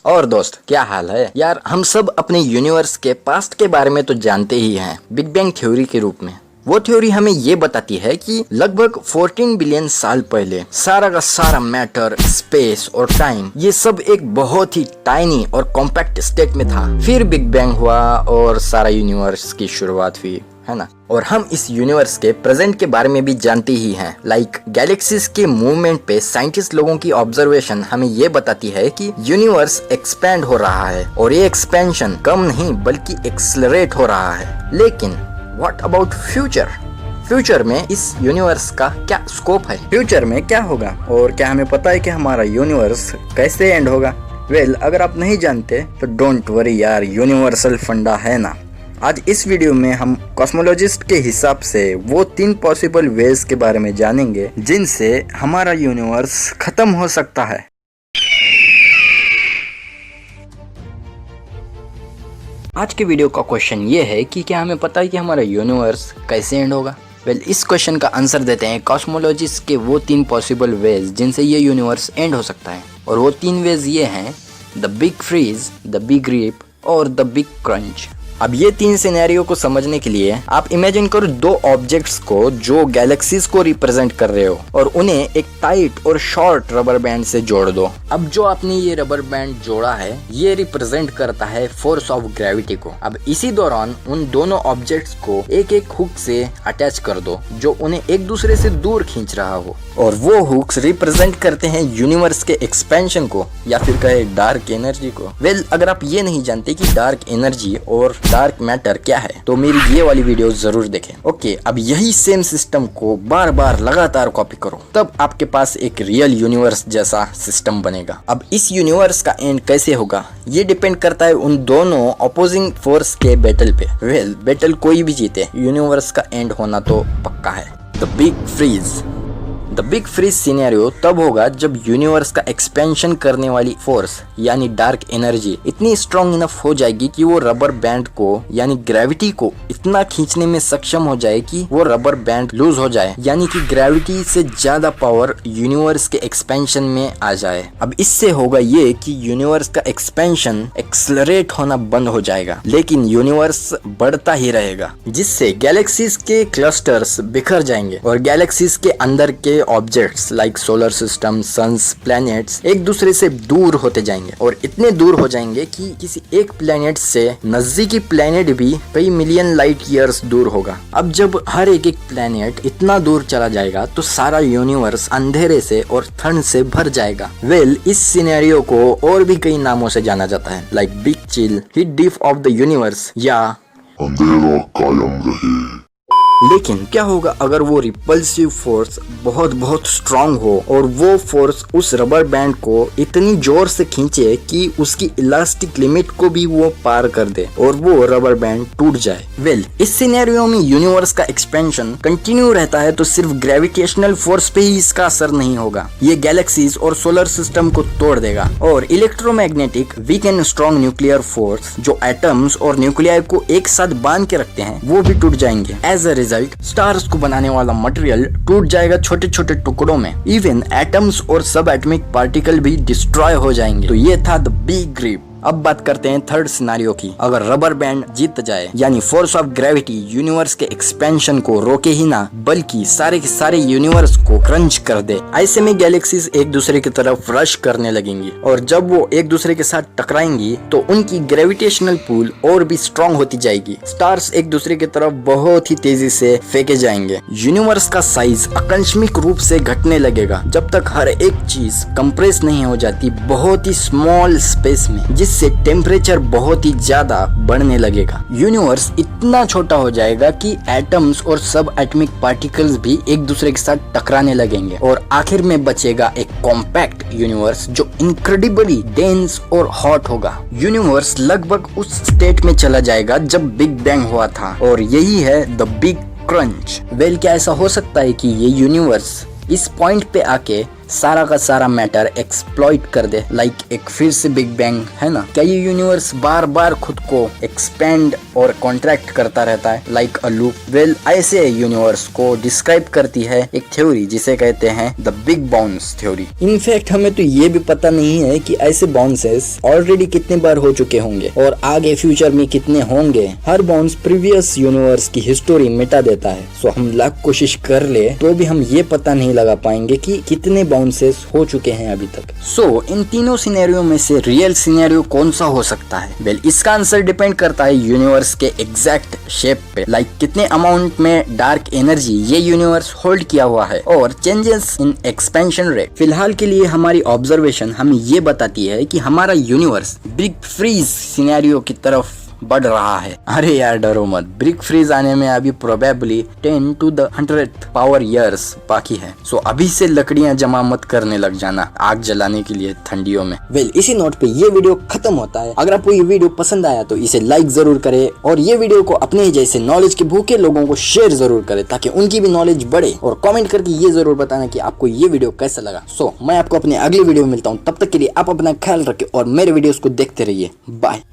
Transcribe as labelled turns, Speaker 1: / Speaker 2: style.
Speaker 1: और दोस्त, क्या हाल है यार। हम सब अपने यूनिवर्स के पास्ट के बारे में तो जानते ही हैं, बिग बैंग थ्योरी के रूप में। वो थ्योरी हमें ये बताती है कि लगभग 14 बिलियन साल पहले सारा का सारा मैटर, स्पेस और टाइम, ये सब एक बहुत ही टाइनी और कॉम्पैक्ट स्टेट में था। फिर बिग बैंग हुआ और सारा यूनिवर्स की शुरुआत हुई, है ना। और हम इस यूनिवर्स के प्रेजेंट के बारे में भी जानते ही हैं। लाइक गैलेक्सीज के मूवमेंट पे साइंटिस्ट लोगों की ऑब्जर्वेशन हमें ये बताती है कि यूनिवर्स एक्सपैंड हो रहा है, और ये एक्सपेंशन कम नहीं बल्कि एक्सेलरेट हो रहा है। लेकिन व्हाट अबाउट फ्यूचर? फ्यूचर में इस यूनिवर्स का क्या स्कोप है? फ्यूचर में क्या होगा, और क्या हमें पता है कि हमारा यूनिवर्स कैसे एंड होगा? अगर आप नहीं जानते तो डोंट वरी यार, यूनिवर्सल फंडा है ना। आज इस वीडियो में हम कॉस्मोलॉजिस्ट के हिसाब से वो 3 पॉसिबल वेज के बारे में जानेंगे जिनसे हमारा यूनिवर्स खत्म हो सकता है। आज के वीडियो का क्वेश्चन ये है कि क्या हमें पता है कि हमारा यूनिवर्स कैसे एंड होगा? इस क्वेश्चन का आंसर देते हैं कॉस्मोलॉजिस्ट के वो 3 पॉसिबल वेज जिनसे ये यूनिवर्स एंड हो सकता है। और वो 3 वेज ये हैं: the big freeze, the big rip और द बिग क्रंच। अब ये 3 सिनेरियो को समझने के लिए आप इमेजिन करो 2 ऑब्जेक्ट्स को जो गैलेक्सीज को रिप्रेजेंट कर रहे हो, और उन्हें एक टाइट और शॉर्ट रबर बैंड से जोड़ दो। अब जो आपने ये रबर बैंड जोड़ा है, ये रिप्रेजेंट करता है फोर्स ऑफ ग्रेविटी को। अब इसी दौरान उन दोनों ऑब्जेक्ट्स को एक एक हुक से अटैच कर दो जो उन्हें एक दूसरे से दूर खींच रहा हो, और वो हुक्स रिप्रेजेंट करते हैं यूनिवर्स के एक्सपेंशन को, या फिर कहे डार्क एनर्जी को। अगर आप ये नहीं जानते कि डार्क एनर्जी और डार्क मैटर क्या है, तो मेरी ये वाली वीडियो जरूर देखें। ओके, अब यही सेम सिस्टम को बार बार लगातार कॉपी करो, तब आपके पास एक रियल यूनिवर्स जैसा सिस्टम बनेगा। अब इस यूनिवर्स का एंड कैसे होगा, ये डिपेंड करता है उन दोनों अपोजिंग फोर्स के बैटल पे। बैटल कोई भी जीते, यूनिवर्स का एंड होना तो पक्का है। The big freeze. The big freeze scenario तब होगा जब यूनिवर्स का एक्सपेंशन करने वाली फोर्स यानी डार्क एनर्जी इतनी स्ट्रॉन्ग इनफ हो जाएगी कि वो रबर बैंड को यानी ग्रेविटी को इतना खींचने में सक्षम हो जाए कि वो रबर बैंड लूज हो जाए, यानी कि ग्रेविटी से ज्यादा पावर यूनिवर्स के एक्सपेंशन में आ जाए। अब इससे होगा ये कि यूनिवर्स का एक्सपेंशन एक्सेलरेट होना बंद हो जाएगा, लेकिन यूनिवर्स बढ़ता ही रहेगा, जिससे गैलेक्सीज के क्लस्टर्स बिखर जाएंगे और गैलेक्सीज के अंदर के objects like solar system, suns, planets एक दूसरे से दूर होते जाएंगे, और इतने दूर हो जाएंगे कि किसी एक प्लैनेट से नजदीकी प्लैनेट भी कई मिलियन लाइट ईयर्स दूर होगा। अब जब हर एक प्लैनेट इतना दूर चला जाएगा तो सारा यूनिवर्स अंधेरे से और ठंड से भर जाएगा। इस सिनेरियो को और भी कई नामों से जाना जाता है, like big chill, heat death of the universe या
Speaker 2: अंधेरा कायम रहे।
Speaker 1: लेकिन क्या होगा अगर वो रिपल्सिव फोर्स बहुत स्ट्रांग हो, और वो फोर्स उस रबर बैंड को इतनी जोर से खींचे कि उसकी इलास्टिक लिमिट को भी वो पार कर दे और वो रबर बैंड टूट जाए? इस सिनेरियो में यूनिवर्स का एक्सपेंशन कंटिन्यू रहता है, तो सिर्फ ग्रेविटेशनल फोर्स पे ही इसका असर नहीं होगा, ये गैलेक्सीज और सोलर सिस्टम को तोड़ देगा। और electromagnetic weak and strong nuclear force जो एटम्स और न्यूक्लियाई को एक साथ बांध के रखते हैं, वो भी टूट जाएंगे। एज अ रिजल्ट स्टार्स को बनाने वाला मटेरियल टूट जाएगा छोटे छोटे टुकड़ों में। इवन एटम्स और सब एटॉमिक पार्टिकल भी डिस्ट्रॉय हो जाएंगे। तो ये था द बिग रिप। अब बात करते हैं थर्ड सिनेरियो की। अगर रबर बैंड जीत जाए, यानी फोर्स ऑफ ग्रेविटी यूनिवर्स के एक्सपेंशन को रोके ही ना बल्कि सारे के सारे यूनिवर्स को क्रंच कर दे, ऐसे में गैलेक्सीज एक दूसरे की तरफ रश करने लगेंगी, और जब वो एक दूसरे के साथ टकराएंगी तो उनकी ग्रेविटेशनल पुल और भी स्ट्रॉन्ग होती जाएगी। स्टार्स एक दूसरे की तरफ बहुत ही तेजी से फेंके जाएंगे। यूनिवर्स का साइज आकस्मिक रूप से घटने लगेगा जब तक हर एक चीज कंप्रेस नहीं हो जाती बहुत ही स्मॉल स्पेस में, जिससे टेम्परेचर बहुत ही ज्यादा बढ़ने लगेगा। यूनिवर्स इतना छोटा हो जाएगा कि एटम्स और सब एटॉमिक पार्टिकल्स भी एक दूसरे के साथ टकराने लगेंगे, और आखिर में बचेगा एक कॉम्पैक्ट यूनिवर्स जो इनक्रेडिबली डेंस और हॉट होगा। यूनिवर्स लगभग उस स्टेट में चला जाएगा जब बिग बैंग हुआ था, और यही है द बिग क्रंच। क्या ऐसा हो सकता है कि ये यूनिवर्स इस पॉइंट पे आके सारा का सारा मैटर एक्सप्लॉइट कर दे, लाइक एक फिर से बिग बैंग, है ना। क्या ये यूनिवर्स बार बार खुद को एक्सपेंड और कॉन्ट्रैक्ट करता रहता है लाइक अ लूप? वेल, ऐसे यूनिवर्स को डिस्क्राइब करती है एक थ्योरी जिसे कहते हैं the big bounce theory. In fact हमें तो ये भी पता नहीं है कि ऐसे बाउंसेस ऑलरेडी कितने बार हो चुके होंगे और आगे फ्यूचर में कितने होंगे। हर बाउंस प्रीवियस यूनिवर्स की हिस्टोरी मिटा देता है। सो हम लाख कोशिश कर ले तो भी हम ये पता नहीं लगा पाएंगे कि कितने बाउंसेस हो चुके हैं अभी तक। सो इन तीनों सिनेरियो में से रियल सिनेरियो कौन सा हो सकता है? वेल, इसका आंसर डिपेंड करता है यूनिवर्स के एग्जैक्ट शेप पे, लाइक कितने अमाउंट में डार्क एनर्जी ये यूनिवर्स होल्ड किया हुआ है और चेंजेस इन एक्सपेंशन रेट। फिलहाल के लिए हमारी ऑब्जर्वेशन हमें ये बताती है कि हमारा यूनिवर्स बिग फ्रीज सिनेरियो की तरफ बढ़ रहा है। अरे यार डरो मत, बिग फ्रीज आने में अभी probably 10 to the 100th power years बाकी है। सो अभी से लकड़ियां जमा मत करने लग जाना आग जलाने के लिए ठंडियों में। वेल, इसी नोट पे ये वीडियो खत्म होता है। अगर आपको ये वीडियो पसंद आया तो इसे लाइक जरूर करे और ये वीडियो को अपने ही जैसे नॉलेज के भूखे लोगों को शेयर जरूर करे ताकि उनकी भी नॉलेज बढ़े, और कमेंट करके ये जरूर बताना कि आपको ये वीडियो कैसा लगा। सो मैं आपको अपने अगले वीडियो में मिलता हूँ, तब तक के लिए आप अपना ख्याल रखें और मेरे वीडियोस को देखते रहिए। बाय।